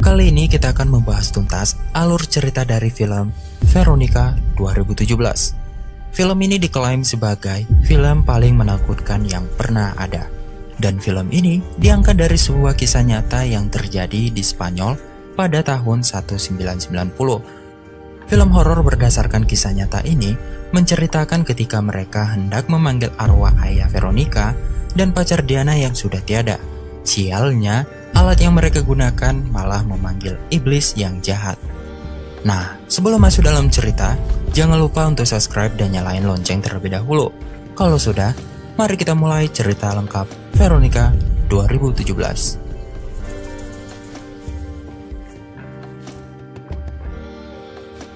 Kali ini kita akan membahas tuntas alur cerita dari film Veronica 2017. Film ini diklaim sebagai film paling menakutkan yang pernah ada. Dan film ini diangkat dari sebuah kisah nyata yang terjadi di Spanyol pada tahun 1990. Film horor berdasarkan kisah nyata ini menceritakan ketika mereka hendak memanggil arwah ayah Veronica dan pacar Diana yang sudah tiada. Sialnya, alat yang mereka gunakan malah memanggil iblis yang jahat. Nah, sebelum masuk dalam cerita, jangan lupa untuk subscribe dan nyalain lonceng terlebih dahulu. Kalau sudah, mari kita mulai cerita lengkap Veronica 2017.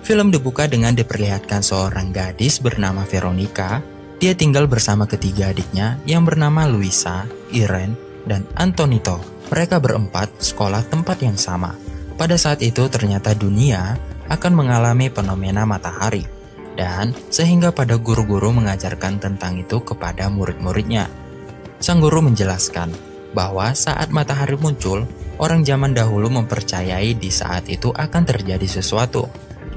Film dibuka dengan diperlihatkan seorang gadis bernama Veronica. Dia tinggal bersama ketiga adiknya yang bernama Luisa, Irene, dan Antonito. Mereka berempat sekolah tempat yang sama. Pada saat itu ternyata dunia akan mengalami fenomena matahari. Dan sehingga pada guru-guru mengajarkan tentang itu kepada murid-muridnya. Sang guru menjelaskan bahwa saat matahari muncul, orang zaman dahulu mempercayai di saat itu akan terjadi sesuatu.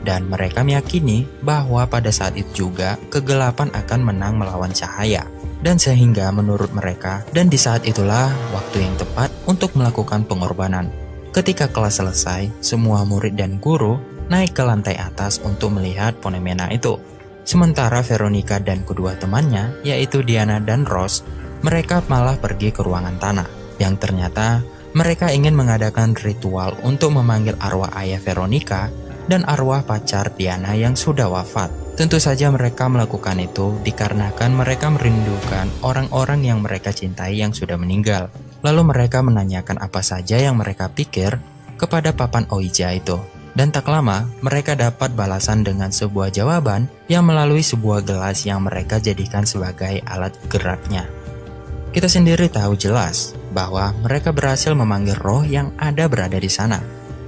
Dan mereka meyakini bahwa pada saat itu juga kegelapan akan menang melawan cahaya. Dan sehingga menurut mereka, dan di saat itulah waktu yang tepat untuk melakukan pengorbanan. Ketika kelas selesai, semua murid dan guru naik ke lantai atas untuk melihat fenomena itu. Sementara Veronica dan kedua temannya, yaitu Diana dan Rose, mereka malah pergi ke ruangan tanah. Yang ternyata mereka ingin mengadakan ritual untuk memanggil arwah ayah Veronica dan arwah pacar Diana yang sudah wafat. Tentu saja mereka melakukan itu dikarenakan mereka merindukan orang-orang yang mereka cintai yang sudah meninggal. Lalu mereka menanyakan apa saja yang mereka pikir kepada papan Ouija itu. Dan tak lama mereka dapat balasan dengan sebuah jawaban yang melalui sebuah gelas yang mereka jadikan sebagai alat geraknya. Kita sendiri tahu jelas bahwa mereka berhasil memanggil roh yang ada berada di sana.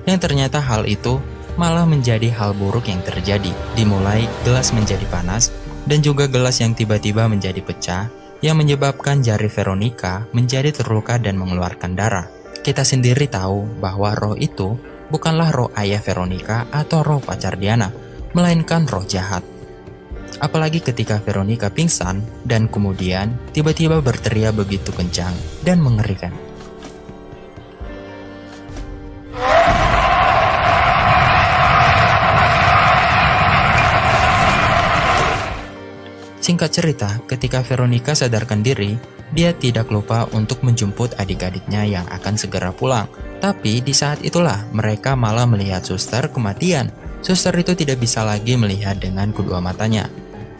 Yang ternyata hal itu malah menjadi hal buruk yang terjadi. Dimulai gelas menjadi panas dan juga gelas yang tiba-tiba menjadi pecah yang menyebabkan jari Veronica menjadi terluka dan mengeluarkan darah. Kita sendiri tahu bahwa roh itu bukanlah roh ayah Veronica atau roh pacar Diana, melainkan roh jahat. Apalagi ketika Veronica pingsan dan kemudian tiba-tiba berteriak begitu kencang dan mengerikan. Singkat cerita, ketika Veronica sadarkan diri, dia tidak lupa untuk menjemput adik-adiknya yang akan segera pulang. Tapi di saat itulah mereka malah melihat suster kematian. Suster itu tidak bisa lagi melihat dengan kedua matanya.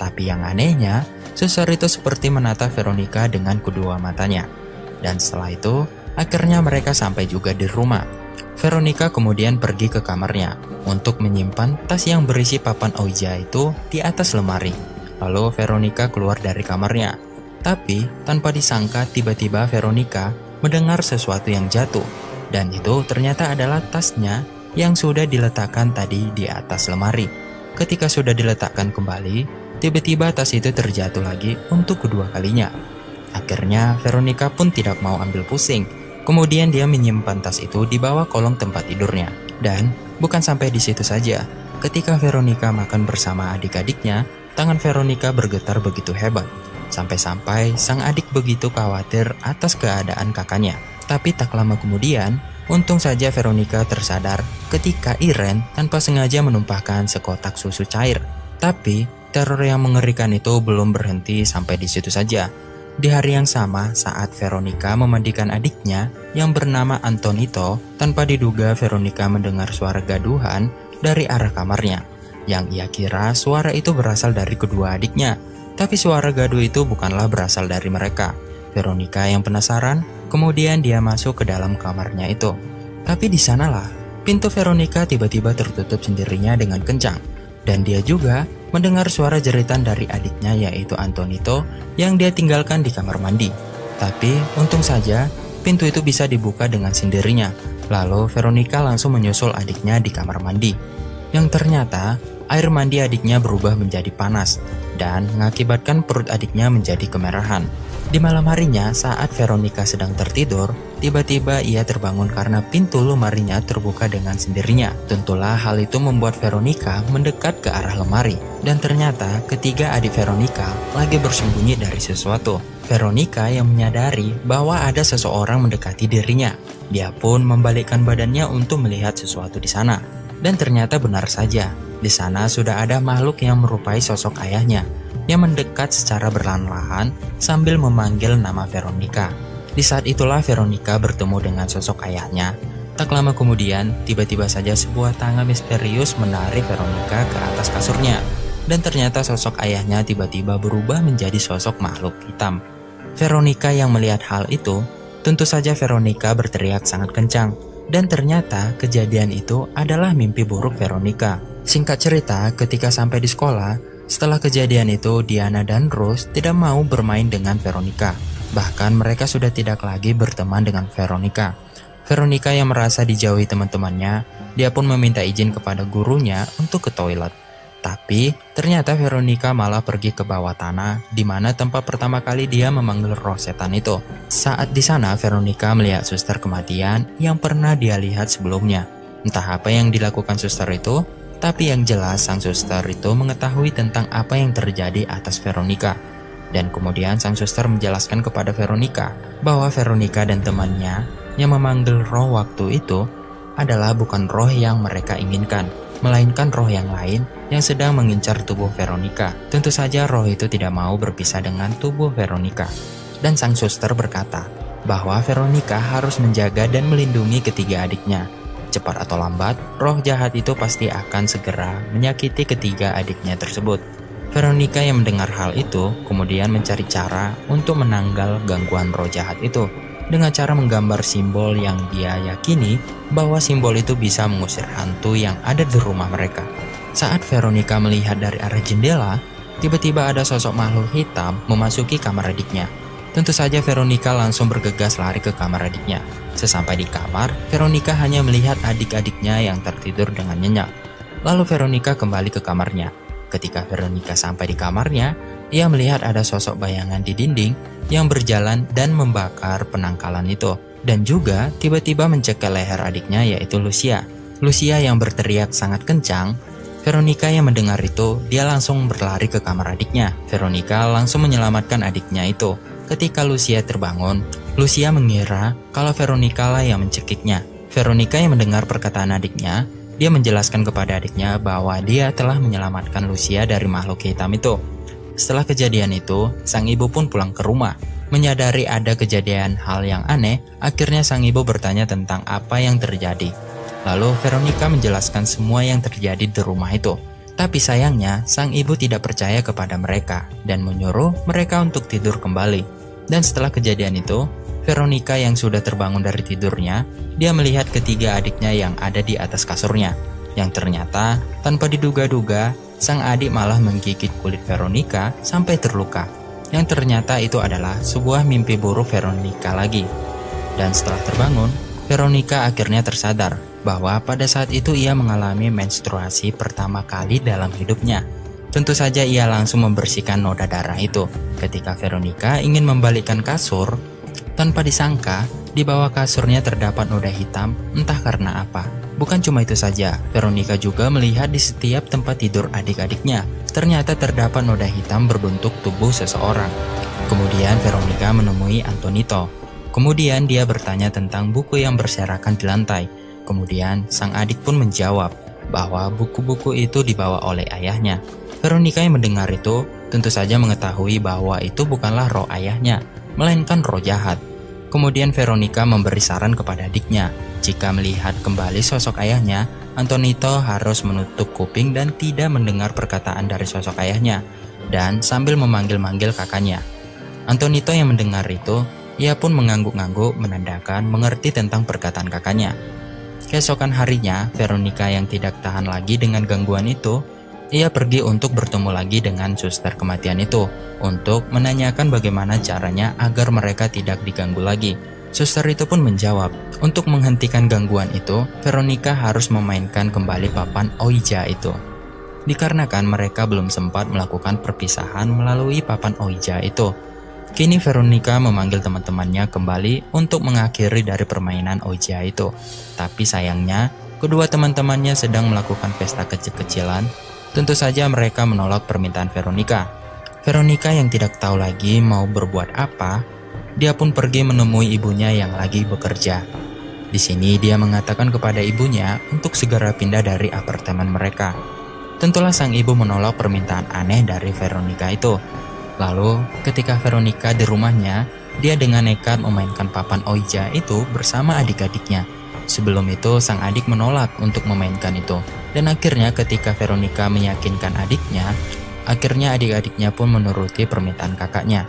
Tapi yang anehnya, suster itu seperti menatap Veronica dengan kedua matanya. Dan setelah itu, akhirnya mereka sampai juga di rumah. Veronica kemudian pergi ke kamarnya untuk menyimpan tas yang berisi papan Ouija itu di atas lemari. Lalu Veronica keluar dari kamarnya. Tapi tanpa disangka tiba-tiba Veronica mendengar sesuatu yang jatuh. Dan itu ternyata adalah tasnya yang sudah diletakkan tadi di atas lemari. Ketika sudah diletakkan kembali, tiba-tiba tas itu terjatuh lagi untuk kedua kalinya. Akhirnya Veronica pun tidak mau ambil pusing. Kemudian dia menyimpan tas itu di bawah kolong tempat tidurnya. Dan bukan sampai di situ saja. Ketika Veronica makan bersama adik-adiknya, tangan Veronica bergetar begitu hebat. Sampai-sampai sang adik begitu khawatir atas keadaan kakaknya. Tapi tak lama kemudian, untung saja Veronica tersadar ketika Irene tanpa sengaja menumpahkan sekotak susu cair. Tapi teror yang mengerikan itu belum berhenti sampai di situ saja. Di hari yang sama saat Veronica memandikan adiknya yang bernama Antonito, tanpa diduga Veronica mendengar suara gaduhan dari arah kamarnya. Yang ia kira suara itu berasal dari kedua adiknya. Tapi suara gaduh itu bukanlah berasal dari mereka. Veronica yang penasaran, kemudian dia masuk ke dalam kamarnya itu. Tapi di sanalah pintu Veronica tiba-tiba tertutup sendirinya dengan kencang. Dan dia juga mendengar suara jeritan dari adiknya yaitu Antonito yang dia tinggalkan di kamar mandi. Tapi untung saja pintu itu bisa dibuka dengan sendirinya. Lalu Veronica langsung menyusul adiknya di kamar mandi. Yang ternyata air mandi adiknya berubah menjadi panas dan mengakibatkan perut adiknya menjadi kemerahan. Di malam harinya, saat Veronica sedang tertidur, tiba-tiba ia terbangun karena pintu lemarinya terbuka dengan sendirinya. Tentulah hal itu membuat Veronica mendekat ke arah lemari. Dan ternyata ketiga adik Veronica lagi bersembunyi dari sesuatu. Veronica yang menyadari bahwa ada seseorang mendekati dirinya. Dia pun membalikkan badannya untuk melihat sesuatu di sana. Dan ternyata benar saja, di sana sudah ada makhluk yang merupai sosok ayahnya, yang mendekat secara perlahan-lahan sambil memanggil nama Veronica. Di saat itulah Veronica bertemu dengan sosok ayahnya. Tak lama kemudian, tiba-tiba saja sebuah tangan misterius menarik Veronica ke atas kasurnya. Dan ternyata sosok ayahnya tiba-tiba berubah menjadi sosok makhluk hitam. Veronica yang melihat hal itu, tentu saja Veronica berteriak sangat kencang. Dan ternyata kejadian itu adalah mimpi buruk Veronica. Singkat cerita, ketika sampai di sekolah, setelah kejadian itu, Diana dan Rose tidak mau bermain dengan Veronica. Bahkan mereka sudah tidak lagi berteman dengan Veronica. Veronica yang merasa dijauhi teman-temannya, dia pun meminta izin kepada gurunya untuk ke toilet. Tapi ternyata Veronica malah pergi ke bawah tanah, di mana tempat pertama kali dia memanggil roh setan itu. Saat di sana, Veronica melihat suster kematian yang pernah dia lihat sebelumnya. Entah apa yang dilakukan suster itu, tapi yang jelas sang suster itu mengetahui tentang apa yang terjadi atas Veronica. Dan kemudian sang suster menjelaskan kepada Veronica bahwa Veronica dan temannya yang memanggil roh waktu itu adalah bukan roh yang mereka inginkan, melainkan roh yang lain yang sedang mengincar tubuh Veronica. Tentu saja roh itu tidak mau berpisah dengan tubuh Veronica. Dan sang suster berkata bahwa Veronica harus menjaga dan melindungi ketiga adiknya. Cepat atau lambat, roh jahat itu pasti akan segera menyakiti ketiga adiknya tersebut. Veronica yang mendengar hal itu kemudian mencari cara untuk menanggal gangguan roh jahat itu dengan cara menggambar simbol yang dia yakini bahwa simbol itu bisa mengusir hantu yang ada di rumah mereka. Saat Veronica melihat dari arah jendela, tiba-tiba ada sosok makhluk hitam memasuki kamar adiknya. Tentu saja Veronica langsung bergegas lari ke kamar adiknya. Sesampai di kamar, Veronica hanya melihat adik-adiknya yang tertidur dengan nyenyak. Lalu Veronica kembali ke kamarnya. Ketika Veronica sampai di kamarnya, ia melihat ada sosok bayangan di dinding yang berjalan dan membakar penangkalan itu. Dan juga tiba-tiba mencekal leher adiknya, yaitu Lucia. Lucia yang berteriak sangat kencang. Veronica yang mendengar itu, dia langsung berlari ke kamar adiknya. Veronica langsung menyelamatkan adiknya itu. Ketika Lucia terbangun, Lucia mengira kalau Veronica lah yang mencekiknya. Veronica yang mendengar perkataan adiknya, dia menjelaskan kepada adiknya bahwa dia telah menyelamatkan Lucia dari makhluk hitam itu. Setelah kejadian itu, sang ibu pun pulang ke rumah. Menyadari ada kejadian hal yang aneh, akhirnya sang ibu bertanya tentang apa yang terjadi. Lalu Veronica menjelaskan semua yang terjadi di rumah itu. Tapi sayangnya, sang ibu tidak percaya kepada mereka dan menyuruh mereka untuk tidur kembali. Dan setelah kejadian itu, Veronica yang sudah terbangun dari tidurnya, dia melihat ketiga adiknya yang ada di atas kasurnya. Yang ternyata, tanpa diduga-duga, sang adik malah menggigit kulit Veronica sampai terluka. Yang ternyata itu adalah sebuah mimpi buruk Veronica lagi. Dan setelah terbangun, Veronica akhirnya tersadar bahwa pada saat itu ia mengalami menstruasi pertama kali dalam hidupnya. Tentu saja ia langsung membersihkan noda darah itu. Ketika Veronica ingin membalikkan kasur, tanpa disangka di bawah kasurnya terdapat noda hitam, entah karena apa. Bukan cuma itu saja, Veronica juga melihat di setiap tempat tidur adik-adiknya. Ternyata terdapat noda hitam berbentuk tubuh seseorang. Kemudian Veronica menemui Antonito. Kemudian dia bertanya tentang buku yang berserakan di lantai. Kemudian sang adik pun menjawab bahwa buku-buku itu dibawa oleh ayahnya. Veronica yang mendengar itu tentu saja mengetahui bahwa itu bukanlah roh ayahnya, melainkan roh jahat. Kemudian Veronica memberi saran kepada adiknya, jika melihat kembali sosok ayahnya, Antonito harus menutup kuping dan tidak mendengar perkataan dari sosok ayahnya, dan sambil memanggil-manggil kakaknya. Antonito yang mendengar itu, ia pun mengangguk-angguk menandakan mengerti tentang perkataan kakaknya. Keesokan harinya, Veronica yang tidak tahan lagi dengan gangguan itu, ia pergi untuk bertemu lagi dengan suster kematian itu untuk menanyakan bagaimana caranya agar mereka tidak diganggu lagi. Suster itu pun menjawab, untuk menghentikan gangguan itu, Veronica harus memainkan kembali papan Ouija itu. Dikarenakan mereka belum sempat melakukan perpisahan melalui papan Ouija itu. Kini Veronica memanggil teman-temannya kembali untuk mengakhiri dari permainan Ouija itu. Tapi sayangnya, kedua teman-temannya sedang melakukan pesta kecil-kecilan. Tentu saja mereka menolak permintaan Veronica. Veronica yang tidak tahu lagi mau berbuat apa, dia pun pergi menemui ibunya yang lagi bekerja. Di sini dia mengatakan kepada ibunya untuk segera pindah dari apartemen mereka. Tentulah sang ibu menolak permintaan aneh dari Veronica itu. Lalu, ketika Veronica di rumahnya, dia dengan nekat memainkan papan Ouija itu bersama adik-adiknya. Sebelum itu, sang adik menolak untuk memainkan itu. Dan akhirnya ketika Veronica meyakinkan adiknya, akhirnya adik-adiknya pun menuruti permintaan kakaknya.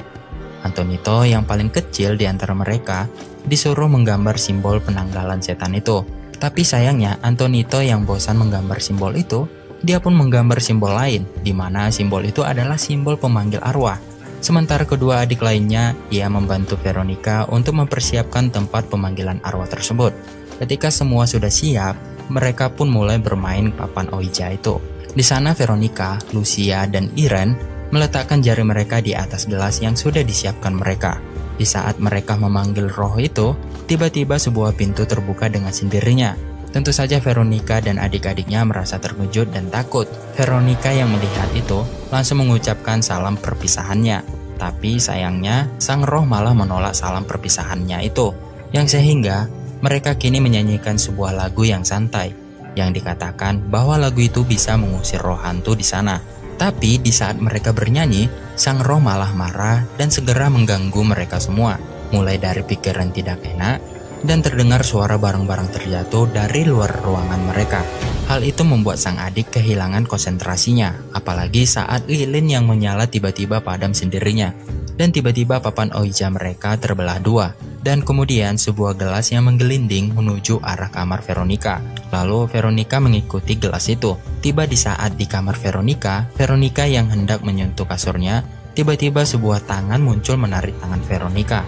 Antonito yang paling kecil di antara mereka disuruh menggambar simbol penanggalan setan itu. Tapi sayangnya Antonito yang bosan menggambar simbol itu, dia pun menggambar simbol lain, di mana simbol itu adalah simbol pemanggil arwah. Sementara kedua adik lainnya, ia membantu Veronica untuk mempersiapkan tempat pemanggilan arwah tersebut. Ketika semua sudah siap, mereka pun mulai bermain papan Ouija itu. Di sana Veronica, Lucia, dan Irene meletakkan jari mereka di atas gelas yang sudah disiapkan mereka. Di saat mereka memanggil roh itu, tiba-tiba sebuah pintu terbuka dengan sendirinya. Tentu saja Veronica dan adik-adiknya merasa terkejut dan takut. Veronica yang melihat itu langsung mengucapkan salam perpisahannya. Tapi sayangnya sang roh malah menolak salam perpisahannya itu. Yang sehingga mereka kini menyanyikan sebuah lagu yang santai, yang dikatakan bahwa lagu itu bisa mengusir roh hantu di sana. Tapi di saat mereka bernyanyi, sang roh malah marah dan segera mengganggu mereka semua. Mulai dari pikiran tidak enak, dan terdengar suara barang-barang terjatuh dari luar ruangan mereka. Hal itu membuat sang adik kehilangan konsentrasinya, apalagi saat lilin yang menyala tiba-tiba padam sendirinya. Dan tiba-tiba papan Ouija mereka terbelah dua, dan kemudian sebuah gelas yang menggelinding menuju arah kamar Veronica. Lalu Veronica mengikuti gelas itu. Tiba di saat di kamar Veronica, Veronica yang hendak menyentuh kasurnya, tiba-tiba sebuah tangan muncul menarik tangan Veronica.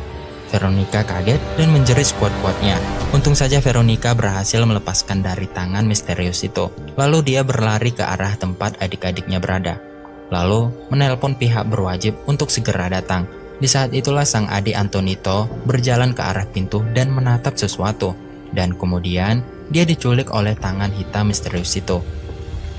Veronica kaget dan menjerit sekuat-kuatnya. Untung saja Veronica berhasil melepaskan dari tangan misterius itu. Lalu dia berlari ke arah tempat adik-adiknya berada. Lalu menelpon pihak berwajib untuk segera datang. Di saat itulah sang adik Antonito berjalan ke arah pintu dan menatap sesuatu. Dan kemudian dia diculik oleh tangan hitam misterius itu.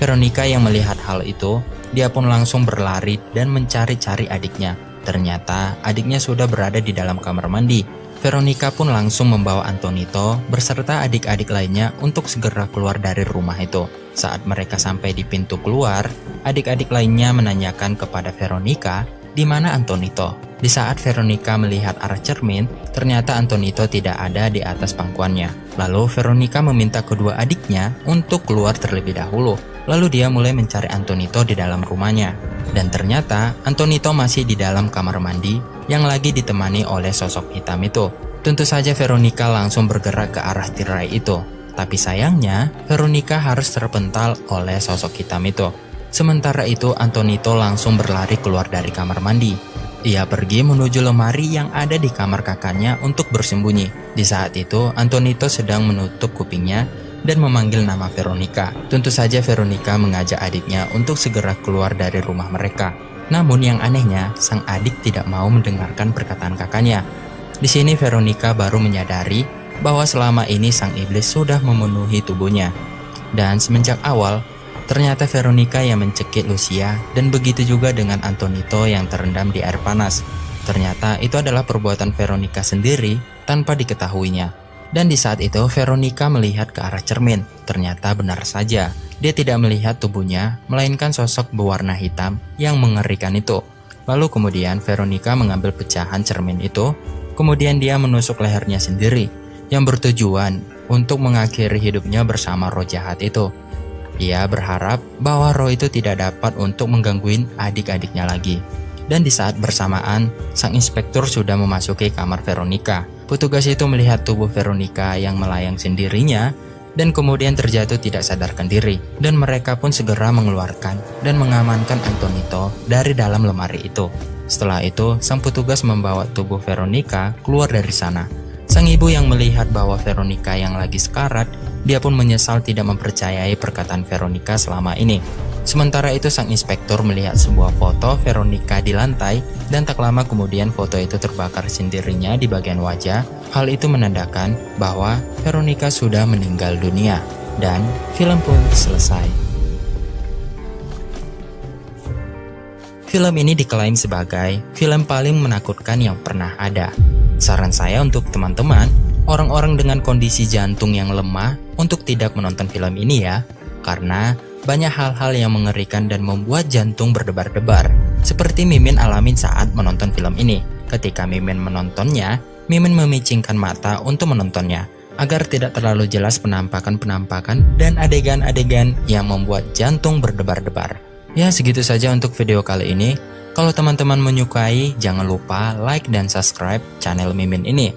Veronica yang melihat hal itu, dia pun langsung berlari dan mencari-cari adiknya. Ternyata adiknya sudah berada di dalam kamar mandi. Veronica pun langsung membawa Antonito beserta adik-adik lainnya untuk segera keluar dari rumah itu. Saat mereka sampai di pintu keluar, adik-adik lainnya menanyakan kepada Veronica di mana Antonito. Di saat Veronica melihat arah cermin, ternyata Antonito tidak ada di atas pangkuannya. Lalu Veronica meminta kedua adiknya untuk keluar terlebih dahulu. Lalu dia mulai mencari Antonito di dalam rumahnya. Dan ternyata Antonito masih di dalam kamar mandi yang lagi ditemani oleh sosok hitam itu. Tentu saja Veronica langsung bergerak ke arah tirai itu. Tapi sayangnya Veronica harus terpental oleh sosok hitam itu. Sementara itu Antonito langsung berlari keluar dari kamar mandi. Ia pergi menuju lemari yang ada di kamar kakaknya untuk bersembunyi. Di saat itu Antonito sedang menutup kupingnya dan memanggil nama Veronica. Tentu saja Veronica mengajak adiknya untuk segera keluar dari rumah mereka. Namun yang anehnya, sang adik tidak mau mendengarkan perkataan kakaknya. Di sini Veronica baru menyadari bahwa selama ini sang iblis sudah memenuhi tubuhnya. Dan semenjak awal, ternyata Veronica yang mencekik Lucia dan begitu juga dengan Antonito yang terendam di air panas. Ternyata itu adalah perbuatan Veronica sendiri tanpa diketahuinya. Dan di saat itu Veronica melihat ke arah cermin. Ternyata benar saja, dia tidak melihat tubuhnya, melainkan sosok berwarna hitam yang mengerikan itu. Lalu kemudian Veronica mengambil pecahan cermin itu, kemudian dia menusuk lehernya sendiri, yang bertujuan untuk mengakhiri hidupnya bersama roh jahat itu. Ia berharap bahwa roh itu tidak dapat untuk menggangguin adik-adiknya lagi. Dan di saat bersamaan, sang inspektur sudah memasuki kamar Veronica. Petugas itu melihat tubuh Veronica yang melayang sendirinya dan kemudian terjatuh tidak sadarkan diri. Dan mereka pun segera mengeluarkan dan mengamankan Antonito dari dalam lemari itu. Setelah itu, sang petugas membawa tubuh Veronica keluar dari sana. Sang ibu yang melihat bahwa Veronica yang lagi sekarat, dia pun menyesal tidak mempercayai perkataan Veronica selama ini. Sementara itu sang inspektur melihat sebuah foto Veronica di lantai dan tak lama kemudian foto itu terbakar sendirinya di bagian wajah. Hal itu menandakan bahwa Veronica sudah meninggal dunia dan film pun selesai. Film ini diklaim sebagai film paling menakutkan yang pernah ada. Saran saya untuk teman-teman, orang-orang dengan kondisi jantung yang lemah untuk tidak menonton film ini ya, karena banyak hal-hal yang mengerikan dan membuat jantung berdebar-debar. Seperti Mimin alamin saat menonton film ini. Ketika Mimin menontonnya, Mimin memicingkan mata untuk menontonnya, agar tidak terlalu jelas penampakan-penampakan dan adegan-adegan yang membuat jantung berdebar-debar. Ya, segitu saja untuk video kali ini. Kalau teman-teman menyukai, jangan lupa like dan subscribe channel Mimin ini.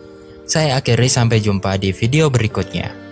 Saya akhiri, sampai jumpa di video berikutnya.